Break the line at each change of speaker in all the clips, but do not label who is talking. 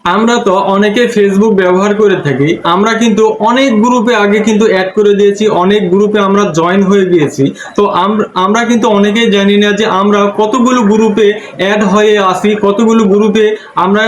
আমরা তো অনেকে ফেসবুক ব্যবহার করে থাকি। আমরা কিন্তু অনেক গ্রুপে আগে কিন্তু অ্যাড করে দিয়েছি, অনেক গ্রুপে আমরা জয়েন হয়ে গিয়েছি। তো আমরা কিন্তু অনেকেই জানি না যে আমরা কতগুলো গ্রুপে অ্যাড হয়ে আসি, কতগুলো গ্রুপে আমরা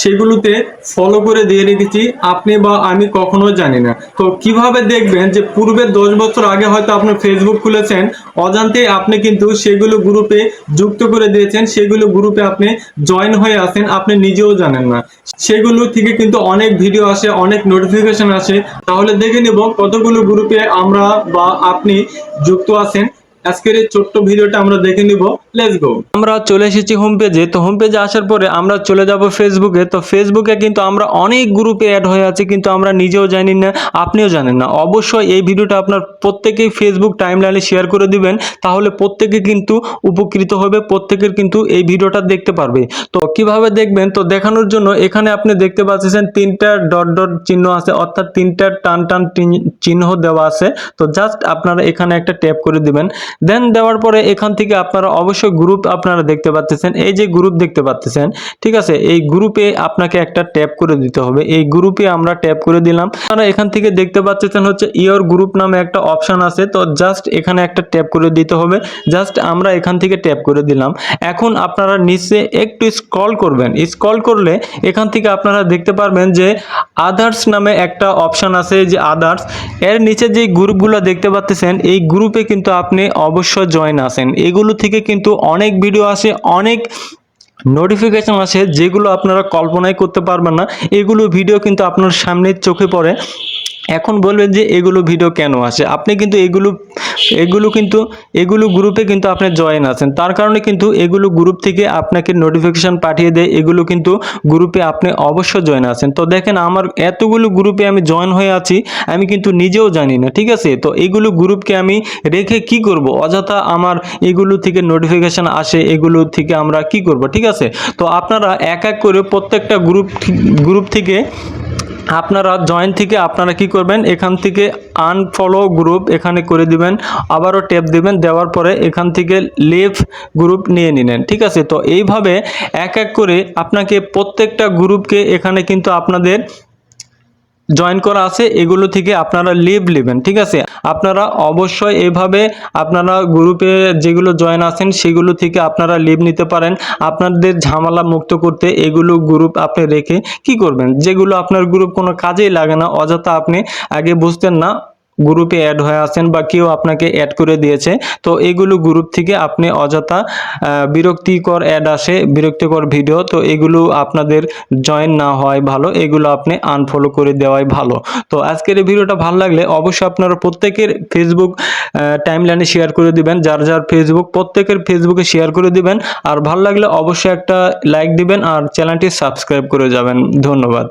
সেগুলোতে ফলো করে দিয়ে রেখেছি, আপনি বা আমি কখনো জানি না। তো কিভাবে দেখবেন যে পূর্বে 10 বছর আগে হয়তো আপনি ফেসবুক খুলেছেন, অজান্তেই আপনি কিন্তু সেগুলো গ্রুপে যুক্ত করে দিয়েছেন, সেগুলো গ্রুপে আপনি জয়েন হয়ে আছেন, আপনি নিজেও জানেন না। সেগুলো থেকে কিন্তু অনেক ভিডিও আসে, অনেক নোটিফিকেশন আসে। তাহলে দেখে নিব কতগুলো গ্রুপে আমরা বা আপনি যুক্ত আছেন। আজকের এই ছোট্ট ভিডিওটা আমরা দেখে নিব। Let's go. আমরা চলে এসেছি হোম পেজে। তো হোম পেজে আসার পরে আমরা চলে যাব ফেসবুকে। তো ফেসবুকে কিন্তু আমরা অনেক গ্রুপে অ্যাড হয়ে আছি, কিন্তু আমরা নিজেও জানি না, আপনিও জানেন না। অবশ্যই এই ভিডিওটা আপনার প্রত্যেকেই ফেসবুক টাইমলাইনে শেয়ার করে দিবেন, তাহলে প্রত্যেকে কিন্তু উপকৃত হবে, প্রত্যেকের কিন্তু এই ভিডিওটা দেখতে পারবে। তো কিভাবে দেখবেন, তো দেখানোর জন্য এখানে আপনি দেখতে পাচ্ছেন তিনটা ডট ডট চিহ্ন আছে, অর্থাৎ তিনটা টান টান চিহ্ন দেওয়া আছে। তো জাস্ট আপনারা এখানে একটা ট্যাপ করে দিবেন। দেন দেওয়ার পরে এখান থেকে আপনারা অবশ্যই গ্রুপ আপনারা দেখতে পাচ্ছেন, এই যে গ্রুপ দেখতে পাচ্ছেন, ঠিক আছে, এই গ্রুপে আপনাকে একটা ট্যাপ করে দিতে হবে। এই গ্রুপে আমরা ট্যাপ করে দিলাম। আপনারা এখান থেকে দেখতে পাচ্ছেন হচ্ছে ইওর গ্রুপ নামে একটা অপশন আছে। তো জাস্ট এখানে একটা ট্যাপ করে দিতে হবে। জাস্ট আমরা এখান থেকে ট্যাপ করে দিলাম। এখন আপনারা নিচে একটু স্ক্রল করবেন। স্ক্রল করলে এখান থেকে আপনারা দেখতে পারবেন যে আদার্স নামে একটা অপশন আছে, যে আদার্স, এর নিচে যে গ্রুপগুলো দেখতে পাচ্ছেন, এই গ্রুপে কিন্তু আপনি অবশ্যই জয়েন আছেন। এগুলো থেকে কিন্তু অনেক ভিডিও আসে, অনেক নোটিফিকেশন আসে, যেগুলো আপনারা কল্পনাই করতে পারবেন না। এগুলো ভিডিও কিন্তু আপনার সামনে চোখে পড়ে। এখন বলবেন যে এগুলো ভিডিও কেন আসে, আপনি কিন্তু এগুলো গ্রুপে কিন্তু আপনি জয়েন আছেন, তার কারণে কিন্তু এগুলো গ্রুপ থেকে আপনাকে নোটিফিকেশন পাঠিয়ে দেয়। এগুলো কিন্তু গ্রুপে আপনি অবশ্যই জয়েন আছেন। তো দেখেন আমার এতগুলো গ্রুপে আমি জয়েন হয়ে আছি, আমি কিন্তু নিজেও জানি না, ঠিক আছে। তো এইগুলো গ্রুপকে আমি রেখে কি করব, অযথা আমার এগুলো থেকে নোটিফিকেশন আসে, এগুলো থেকে আমরা কি করব, ঠিক আছে। তো আপনারা এক এক করে প্রত্যেকটা গ্রুপ থেকে আপনারা জয়েন থেকে আপনারা কি করবেন, এখান থেকে আনফলো গ্রুপ এখানে করে দিবেন, আবারও ট্যাপ দিবেন, দেওয়ার পরে এখান থেকে লিভ গ্রুপ নিয়ে নিলেন, ঠিক আছে। তো এইভাবে এক এক করে আপনাকে প্রত্যেকটা গ্রুপকে এখানে কিন্তু আপনাদের জয়েন করা আছে, এগুলো থেকে আপনারা লিভ নেবেন, ঠিক আছে। আপনারা অবশ্যই এভাবে আপনারা গ্রুপে যেগুলো জয়েন আছেন সেগুলো থেকে আপনারা লিভ নিতে পারেন। আপনাদের ঝামেলা মুক্ত করতে এগুলো গ্রুপ আপনি রেখে কি করবেন, যেগুলো আপনার গ্রুপ কোনো কাজেই লাগে না, অযথা আপনি আগে বুঝতেন না গ্রুপে অ্যাড হয়ে আছেন বা কেউ আপনাকে অ্যাড করে দিয়েছে, তো এগুলো গ্রুপ থেকে আপনি অযথা বিরক্তিকর অ্যাড আসে, বিরক্তিকর ভিডিও, তো এগুলো আপনাদের জয়েন না হয় ভালো, এগুলো আপনি আনফলো করে দেওয়াই ভালো। তো আজকের এই ভিডিওটা ভালো লাগলে অবশ্যই আপনারা প্রত্যেকের ফেসবুক টাইমলাইনে শেয়ার করে দিবেন, যার যার ফেসবুক প্রত্যেকের ফেসবুকে শেয়ার করে দিবেন। আর ভালো লাগলে অবশ্যই একটা লাইক দিবেন আর চ্যানেলটি সাবস্ক্রাইব করে যাবেন। ধন্যবাদ।